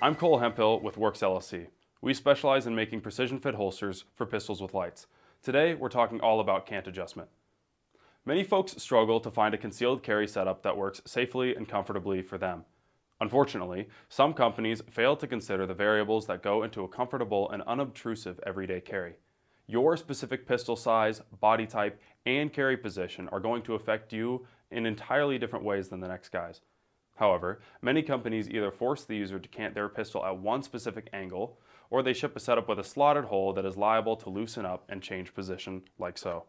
I'm Cole Hemphill with Werkz LLC. We specialize in making precision fit holsters for pistols with lights. Today, we're talking all about cant adjustment. Many folks struggle to find a concealed carry setup that works safely and comfortably for them. Unfortunately, some companies fail to consider the variables that go into a comfortable and unobtrusive everyday carry. Your specific pistol size, body type, and carry position are going to affect you in entirely different ways than the next guy's. However, many companies either force the user to cant their pistol at one specific angle, or they ship a setup with a slotted hole that is liable to loosen up and change position like so.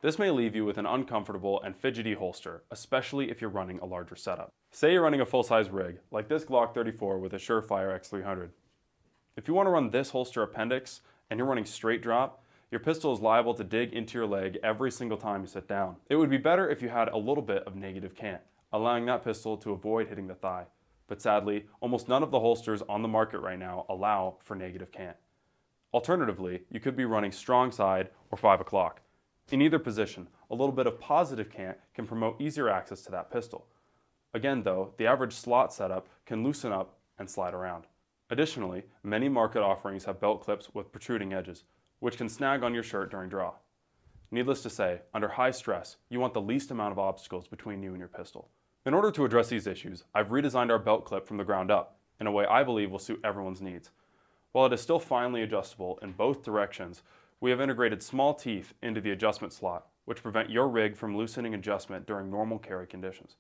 This may leave you with an uncomfortable and fidgety holster, especially if you're running a larger setup. Say you're running a full-size rig, like this Glock 34 with a Surefire X300. If you want to run this holster appendix and you're running straight drop, your pistol is liable to dig into your leg every single time you sit down. It would be better if you had a little bit of negative cant, allowing that pistol to avoid hitting the thigh. But sadly, almost none of the holsters on the market right now allow for negative cant. Alternatively, you could be running strong side or 5 o'clock. In either position, a little bit of positive cant can promote easier access to that pistol. Again though, the average slot setup can loosen up and slide around. Additionally, many market offerings have belt clips with protruding edges, which can snag on your shirt during draw. Needless to say, under high stress, you want the least amount of obstacles between you and your pistol. In order to address these issues, I've redesigned our belt clip from the ground up in a way I believe will suit everyone's needs. While it is still finely adjustable in both directions, we have integrated small teeth into the adjustment slot, which prevent your rig from loosening adjustment during normal carry conditions.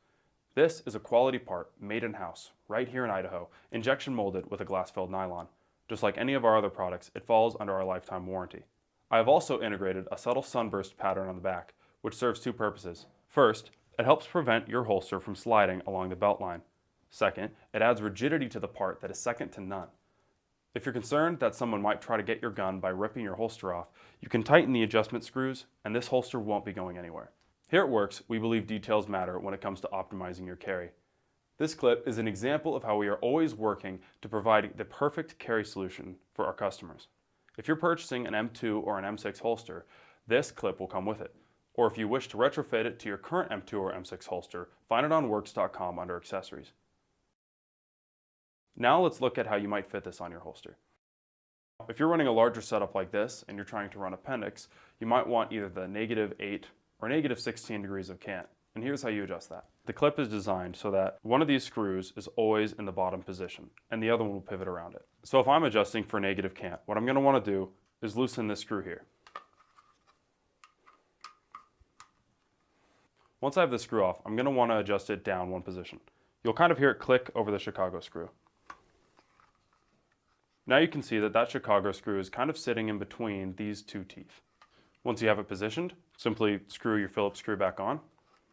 This is a quality part made in-house, right here in Idaho, injection molded with a glass-filled nylon. Just like any of our other products, it falls under our lifetime warranty. I have also integrated a subtle sunburst pattern on the back, which serves two purposes. First, it helps prevent your holster from sliding along the belt line. Second, it adds rigidity to the part that is second to none. If you're concerned that someone might try to get your gun by ripping your holster off, you can tighten the adjustment screws and this holster won't be going anywhere. Here at Werkz, we believe details matter when it comes to optimizing your carry. This clip is an example of how we are always working to provide the perfect carry solution for our customers. If you're purchasing an M2 or an M6 holster, this clip will come with it. Or if you wish to retrofit it to your current M2 or M6 holster, find it on werkz.com under accessories. Now let's look at how you might fit this on your holster. If you're running a larger setup like this and you're trying to run appendix, you might want either the -8 or -16 degrees of cant. And here's how you adjust that. The clip is designed so that one of these screws is always in the bottom position and the other one will pivot around it. So if I'm adjusting for negative cant, what I'm going to want to do is loosen this screw here. Once I have the screw off, I'm going to want to adjust it down one position. You'll kind of hear it click over the Chicago screw. Now you can see that that Chicago screw is kind of sitting in between these two teeth. Once you have it positioned, simply screw your Phillips screw back on.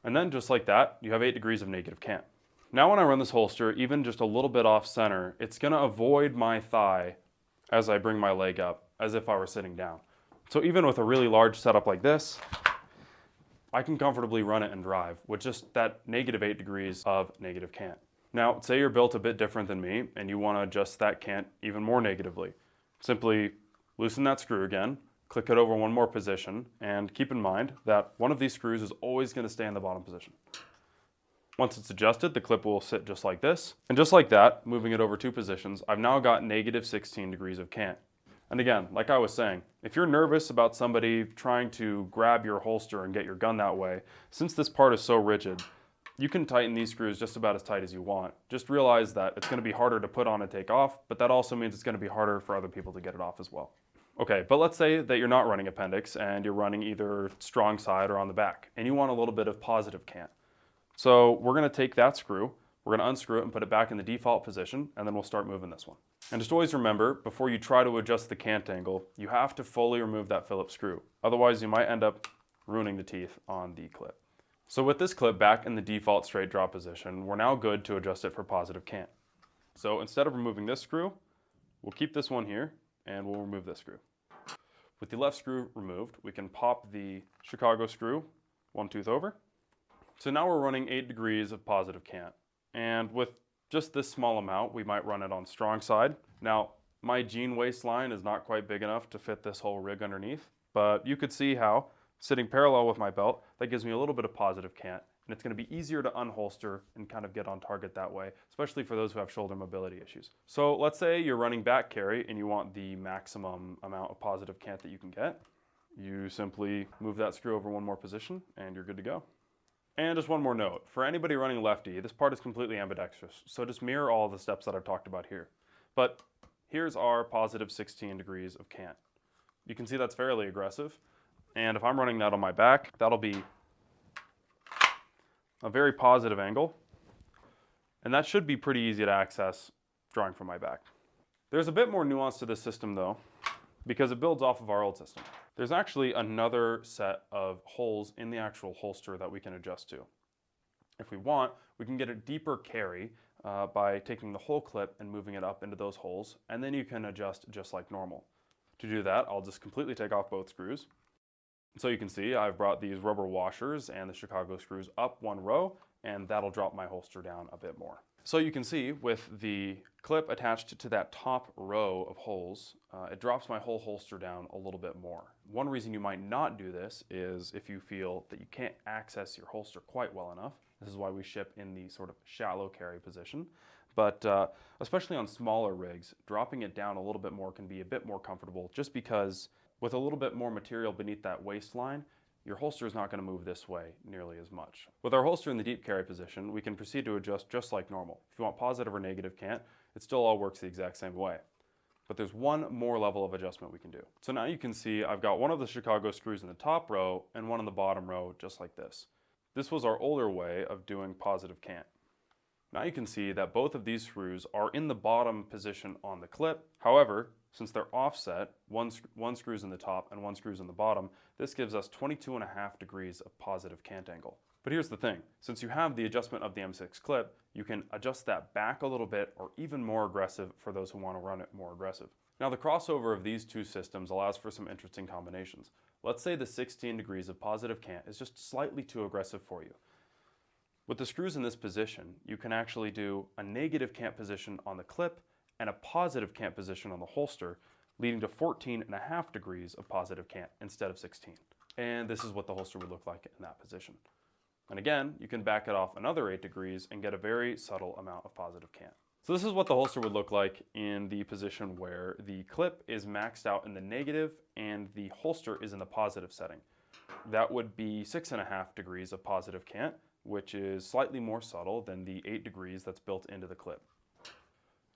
And then just like that, you have 8 degrees of negative cant. Now when I run this holster, even just a little bit off center, it's going to avoid my thigh as I bring my leg up, as if I were sitting down. So even with a really large setup like this, I can comfortably run it and drive with just that -8 degrees of negative cant. Now, say you're built a bit different than me and you want to adjust that cant even more negatively. Simply loosen that screw again, click it over one more position, and keep in mind that one of these screws is always going to stay in the bottom position. Once it's adjusted, the clip will sit just like this. And just like that, moving it over 2 positions, I've now got -16 degrees of cant. And again, like I was saying, if you're nervous about somebody trying to grab your holster and get your gun that way, since this part is so rigid, you can tighten these screws just about as tight as you want. Just realize that it's going to be harder to put on and take off, but that also means it's going to be harder for other people to get it off as well. Okay, but let's say that you're not running appendix and you're running either strong side or on the back, and you want a little bit of positive cant. So we're going to take that screw, we're going to unscrew it and put it back in the default position, and then we'll start moving this one. And just always remember, before you try to adjust the cant angle, you have to fully remove that Phillips screw. Otherwise, you might end up ruining the teeth on the clip. So with this clip back in the default straight drop position, we're now good to adjust it for positive cant. So instead of removing this screw, we'll keep this one here, and we'll remove this screw. With the left screw removed, we can pop the Chicago screw one tooth over. So now we're running 8 degrees of positive cant. And with just this small amount, we might run it on strong side. Now, my jean waistline is not quite big enough to fit this whole rig underneath, but you could see how, sitting parallel with my belt, that gives me a little bit of positive cant And it's going to be easier to unholster and kind of get on target that way, especially for those who have shoulder mobility issues. So let's say you're running back carry and you want the maximum amount of positive cant that you can get. You simply move that screw over one more position and you're good to go. And just one more note, for anybody running lefty, this part is completely ambidextrous, so just mirror all of the steps that I've talked about here. But here's our positive 16 degrees of cant. You can see that's fairly aggressive, and if I'm running that on my back, that'll be a very positive angle, and that should be pretty easy to access drawing from my back. There's a bit more nuance to this system though, because it builds off of our old system. There's actually another set of holes in the actual holster that we can adjust to. If we want, we can get a deeper carry by taking the whole clip and moving it up into those holes, and then you can adjust just like normal. To do that, I'll just completely take off both screws. So you can see I've brought these rubber washers and the Chicago screws up one row, and that'll drop my holster down a bit more. So you can see with the clip attached to that top row of holes, it drops my whole holster down a little bit more. One reason you might not do this is if you feel that you can't access your holster quite well enough. This is why we ship in the sort of shallow carry position. But especially on smaller rigs, dropping it down a little bit more can be a bit more comfortable, just because with a little bit more material beneath that waistline, your holster is not going to move this way nearly as much. With our holster in the deep carry position, we can proceed to adjust just like normal. If you want positive or negative cant, it still all works the exact same way. But there's one more level of adjustment we can do. So now you can see I've got one of the Chicago screws in the top row and one in the bottom row, just like this. This was our older way of doing positive cant. Now you can see that both of these screws are in the bottom position on the clip. However, since they're offset, one screw's in the top and one screw's in the bottom, this gives us 22.5 degrees of positive cant angle. But here's the thing, since you have the adjustment of the M6 clip, you can adjust that back a little bit or even more aggressive for those who want to run it more aggressive. Now the crossover of these two systems allows for some interesting combinations. Let's say the 16 degrees of positive cant is just slightly too aggressive for you. With the screws in this position, you can actually do a negative cant position on the clip and a positive cant position on the holster, leading to 14.5 degrees of positive cant instead of 16. And this is what the holster would look like in that position. And again, you can back it off another 8 degrees and get a very subtle amount of positive cant. So this is what the holster would look like in the position where the clip is maxed out in the negative and the holster is in the positive setting. That would be 6.5 degrees of positive cant, which is slightly more subtle than the 8 degrees that's built into the clip.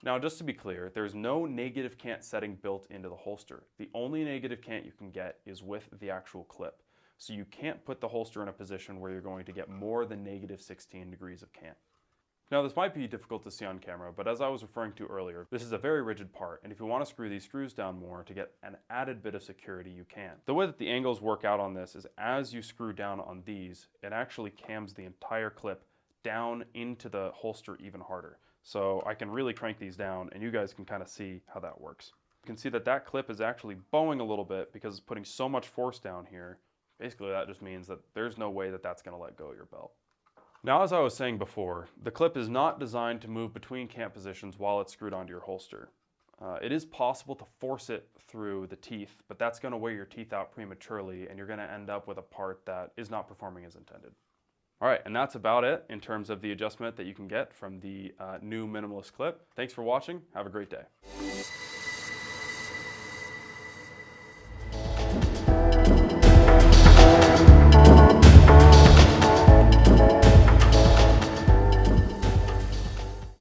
Now, just to be clear, there's no negative cant setting built into the holster. The only negative cant you can get is with the actual clip. So you can't put the holster in a position where you're going to get more than negative 16 degrees of cant. Now, this might be difficult to see on camera, but as I was referring to earlier, this is a very rigid part, and if you want to screw these screws down more to get an added bit of security, you can. The way that the angles work out on this is as you screw down on these, it actually cams the entire clip down into the holster even harder. So I can really crank these down, and you guys can kind of see how that works. You can see that that clip is actually bowing a little bit because it's putting so much force down here. Basically, that just means that there's no way that that's going to let go of your belt. Now, as I was saying before, the clip is not designed to move between cant positions while it's screwed onto your holster. It is possible to force it through the teeth, but that's going to wear your teeth out prematurely, and you're going to end up with a part that is not performing as intended. All right, and that's about it in terms of the adjustment that you can get from the new Minimalist clip. Thanks for watching. Have a great day.